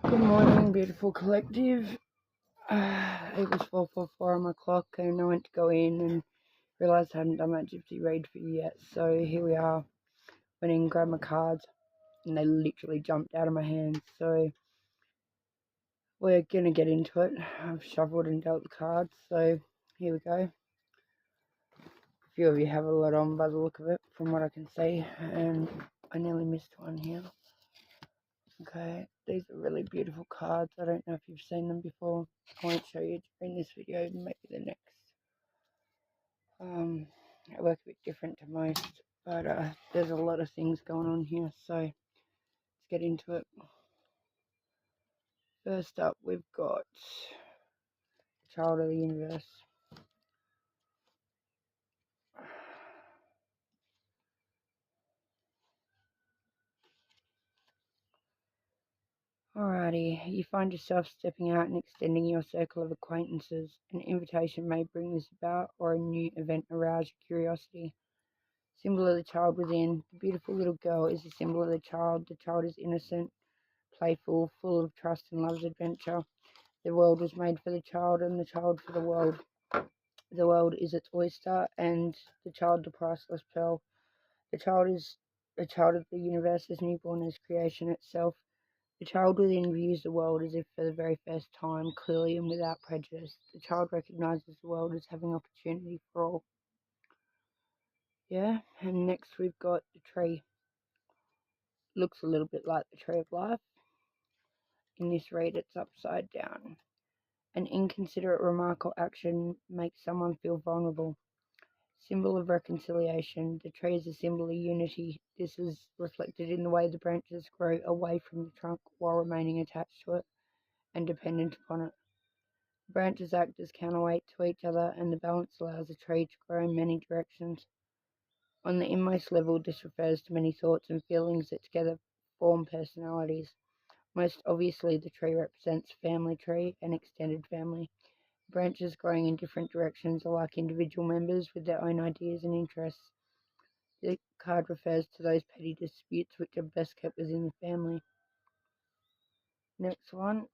Good morning, beautiful collective. It was 4:44 on my clock, and I went to go in and realised I hadn't done that gypsy raid for you yet. So here we are. Went in, grabbed my cards, and they literally jumped out of my hands. So we're gonna get into it. I've shuffled and dealt the cards, so here we go. A few of you have a lot on by the look of it, from what I can see, and I nearly missed one here. Okay, these are really beautiful cards. I don't know if you've seen them before. I won't show you during this video, maybe the next. I work a bit different to most, but there's a lot of things going on here, so let's get into it. First up, we've got Child of the Universe. Alrighty, you find yourself stepping out and extending your circle of acquaintances. An invitation may bring this about, or a new event arouse your curiosity. Symbol of the child within. The beautiful little girl is a symbol of the child. The child is innocent, playful, full of trust and loves adventure. The world was made for the child, and the child for the world. The world is its oyster, and the child the priceless pearl. The child is a child of the universe, as newborn as creation itself. The child within views the world as if for the very first time, clearly and without prejudice. The child recognizes the world as having opportunity for all. Yeah, and next we've got the tree. Looks a little bit like the tree of life. In this read, it's upside down. An inconsiderate remark or action makes someone feel vulnerable. Symbol of reconciliation. The tree is a symbol of unity. This is reflected in the way the branches grow away from the trunk while remaining attached to it and dependent upon it. The branches act as counterweight to each other, and the balance allows the tree to grow in many directions. On the inmost level, this refers to many thoughts and feelings that together form personalities. Most obviously, the tree represents family tree and extended family. Branches growing in different directions are like individual members with their own ideas and interests. The card refers to those petty disputes which are best kept within the family. Next one.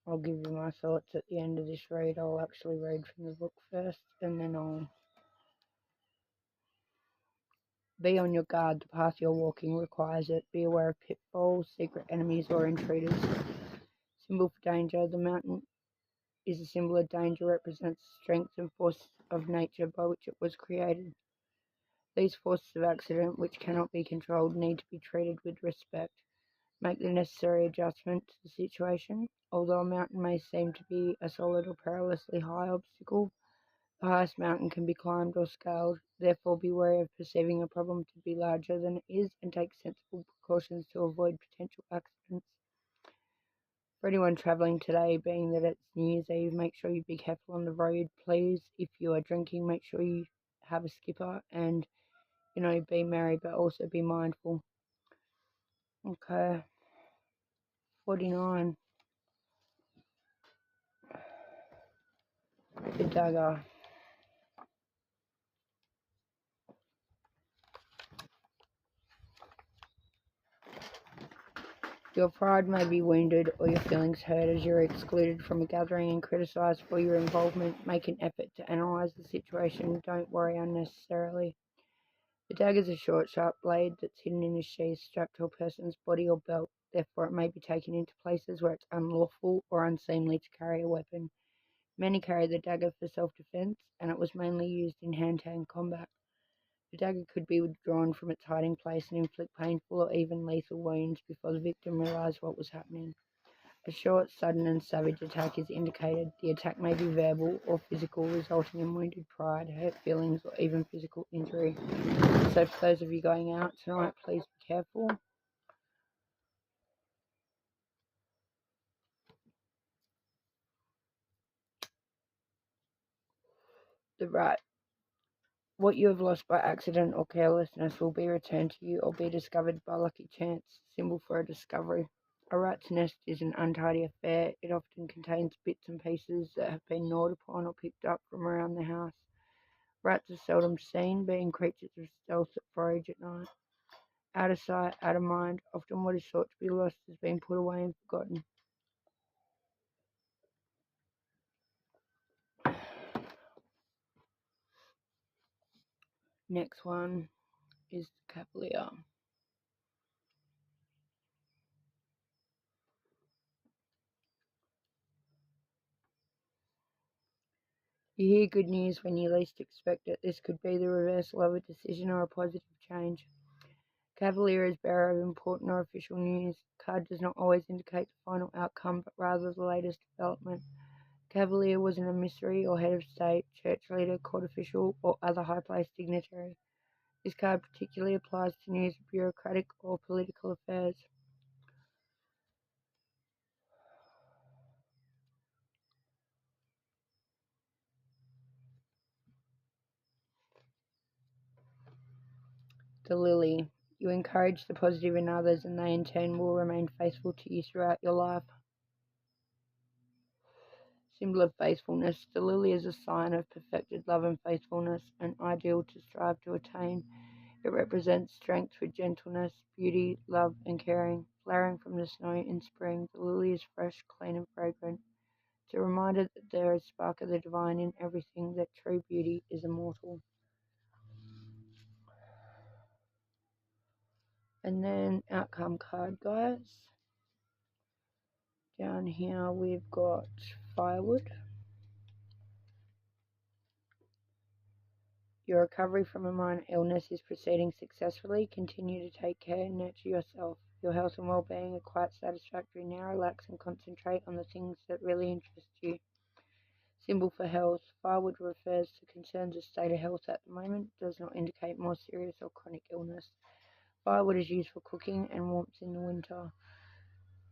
I'll give you my thoughts at the end of this read. I'll actually read from the book first, and then I'll be on your guard. The path you're walking requires it. Be aware of pitfalls, secret enemies, or intruders. Symbol for danger. The mountain is a symbol of danger, represents the strength and force of nature by which it was created. These forces of accident, which cannot be controlled, need to be treated with respect. Make the necessary adjustment to the situation. Although a mountain may seem to be a solid or perilously high obstacle, the highest mountain can be climbed or scaled. Therefore, be wary of perceiving a problem to be larger than it is, and take sensible precautions to avoid potential accidents. For anyone travelling today, being that it's New Year's Eve, make sure you be careful on the road, please. If you are drinking, make sure you have a skipper and, be merry, but also be mindful. Okay. 49. The dagger. Your pride may be wounded or your feelings hurt as you're excluded from a gathering and criticised for your involvement. Make an effort to analyse the situation. Don't worry unnecessarily. The dagger is a short, sharp blade that's hidden in a sheath strapped to a person's body or belt. Therefore, it may be taken into places where it's unlawful or unseemly to carry a weapon. Many carry the dagger for self-defence, and it was mainly used in hand-to-hand combat. The dagger could be withdrawn from its hiding place and inflict painful or even lethal wounds before the victim realised what was happening. A short, sudden and savage attack is indicated. The attack may be verbal or physical, resulting in wounded pride, hurt feelings, or even physical injury. So for those of you going out tonight, please be careful. The rat. What you have lost by accident or carelessness will be returned to you or be discovered by lucky chance. Symbol for a discovery. A rat's nest is an untidy affair. It often contains bits and pieces that have been gnawed upon or picked up from around the house. Rats are seldom seen, being creatures of stealth that forage at night. Out of sight, out of mind. Often what is thought to be lost has been put away and forgotten. Next one is Cavalier. You hear good news when you least expect it. This could be the reversal of a decision or a positive change. Cavalier is bearer of important or official news. Card does not always indicate the final outcome, but rather the latest development. Cavalier was an emissary or head of state, church leader, court official, or other high-placed dignitary. This card particularly applies to news of bureaucratic or political affairs. The Lily. You encourage the positive in others, and they in turn will remain faithful to you throughout your life. Symbol of faithfulness. The lily is a sign of perfected love and faithfulness, an ideal to strive to attain. It represents strength with gentleness, beauty, love, and caring. Flowering from the snow in spring, the lily is fresh, clean, and fragrant. It's a reminder that there is a spark of the divine in everything, that true beauty is immortal. And then outcome card, guys. Down here we've got firewood. Your recovery from a minor illness is proceeding successfully. Continue to take care and nurture yourself. Your health and well-being are quite satisfactory now. Relax and concentrate on the things that really interest you. Symbol for health. Firewood refers to concerns of state of health at the moment. Does not indicate more serious or chronic illness. Firewood is used for cooking and warmth in the winter.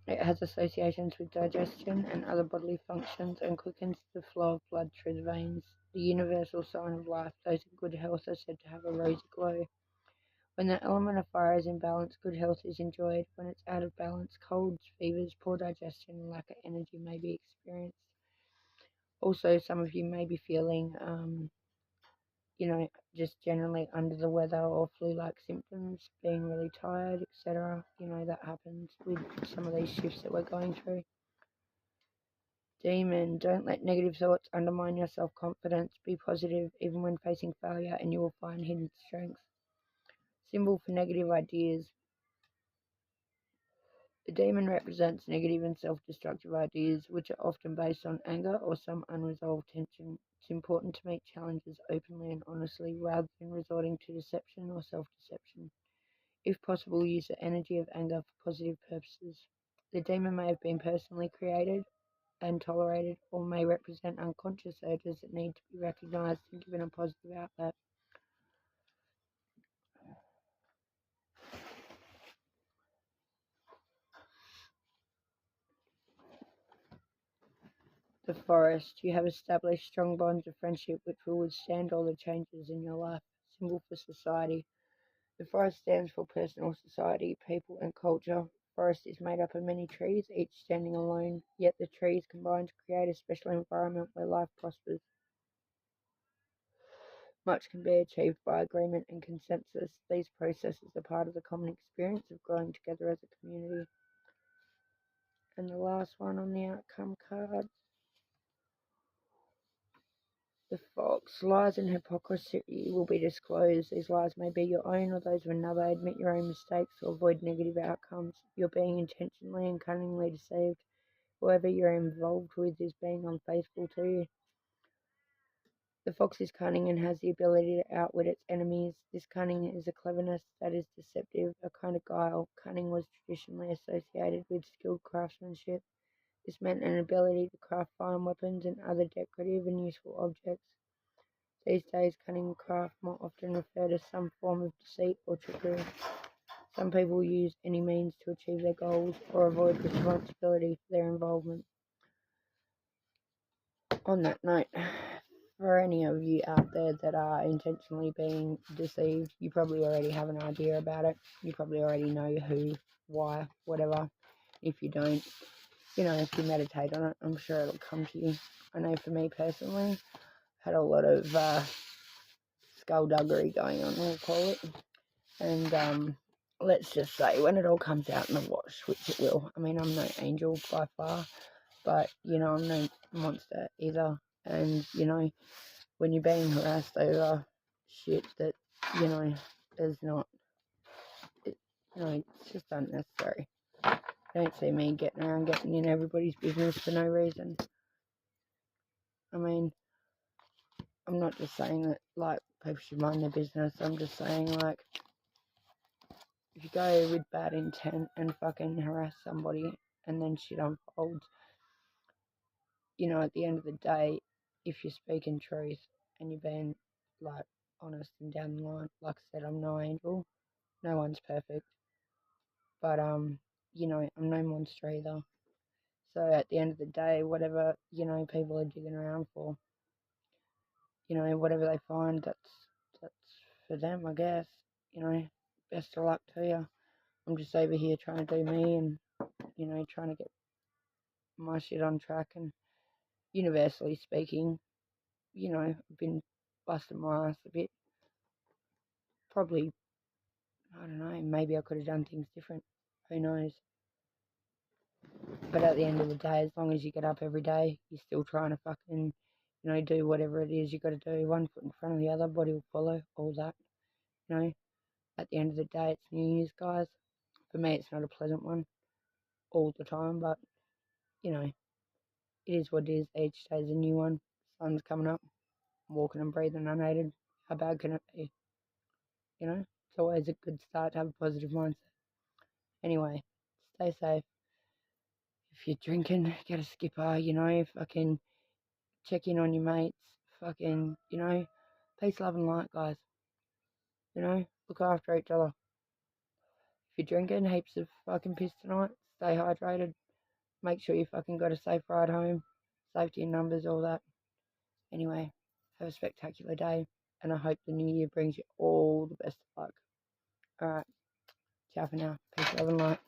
It has associations with digestion and other bodily functions and quickens the flow of blood through the veins. The universal sign of life. Those in good health are said to have a rosy glow. When the element of fire is in balance, good health is enjoyed. When it's out of balance, colds, fevers, poor digestion, and lack of energy may be experienced. Also, some of you may be feeling, just generally under the weather or flu-like symptoms, being really tired, etc. That happens with some of these shifts that we're going through. Demon, don't let negative thoughts undermine your self-confidence. Be positive even when facing failure, and you will find hidden strength. Symbol for negative ideas. The demon represents negative and self-destructive ideas, which are often based on anger or some unresolved tension. It's important to meet challenges openly and honestly, rather than resorting to deception or self-deception. If possible, use the energy of anger for positive purposes. The demon may have been personally created and tolerated, or may represent unconscious urges that need to be recognized and given a positive outlet. The forest. You have established strong bonds of friendship which will withstand all the changes in your life. Symbol for society. The forest stands for personal, society, people, and culture. Forest is made up of many trees, each standing alone, yet the trees combine to create a special environment where life prospers. Much can be achieved by agreement and consensus. These processes are part of the common experience of growing together as a community. And the last one on the outcome card. The fox. Lies and hypocrisy will be disclosed. These lies may be your own or those of another. Admit your own mistakes to avoid negative outcomes. You're being intentionally and cunningly deceived. Whoever you're involved with is being unfaithful to you. The fox is cunning and has the ability to outwit its enemies. This cunning is a cleverness that is deceptive, a kind of guile. Cunning was traditionally associated with skilled craftsmanship. This meant an ability to craft fine weapons and other decorative and useful objects. These days, cunning craft more often refer to some form of deceit or trickery. Some people use any means to achieve their goals or avoid responsibility for their involvement. On that note, for any of you out there that are intentionally being deceived, you probably already have an idea about it. You probably already know who, why, whatever. If you don't, if you meditate on it, I'm sure it'll come to you. I know for me personally, had a lot of skullduggery going on, we'll call it. And let's just say when it all comes out in the wash, which it will. I mean, I'm no angel by far, but you know, I'm no monster either. And you know, when you're being harassed over shit that you know is not, you know, it's just unnecessary. Don't see me getting around getting in everybody's business for no reason. I mean, I'm not just saying that like people should mind their business. I'm just saying like if you go with bad intent and fucking harass somebody and then shit unfolds, you know, at the end of the day, if you're speaking truth and you're being like honest and down the line, like I said, I'm no angel. No one's perfect. But you know, I'm no monster either. So at the end of the day, whatever, you know, people are digging around for, you know, whatever they find, that's for them, I guess. You know, best of luck to you. I'm just over here trying to do me and, you know, trying to get my shit on track. And universally speaking, you know, I've been busting my ass a bit. Probably, I don't know, maybe I could have done things different. Who knows? But at the end of the day, as long as you get up every day, you're still trying to fucking, you know, do whatever it is you got to do. One foot in front of the other, body will follow, all that. You know, at the end of the day, it's New Year's, guys. For me, it's not a pleasant one all the time, but, you know, it is what it is. Each day's a new one. Sun's coming up. I'm walking and breathing unaided. How bad can it be? You know, it's always a good start to have a positive mindset. Anyway, stay safe. If you're drinking, get a skipper, you know, fucking check in on your mates, fucking, you know, peace, love, and light, guys. You know, look after each other. If you're drinking heaps of fucking piss tonight, stay hydrated. Make sure you fucking got a safe ride home. Safety in numbers, all that. Anyway, have a spectacular day, and I hope the new year brings you all the best of luck. Alright, ciao for now. Peace, love, and light.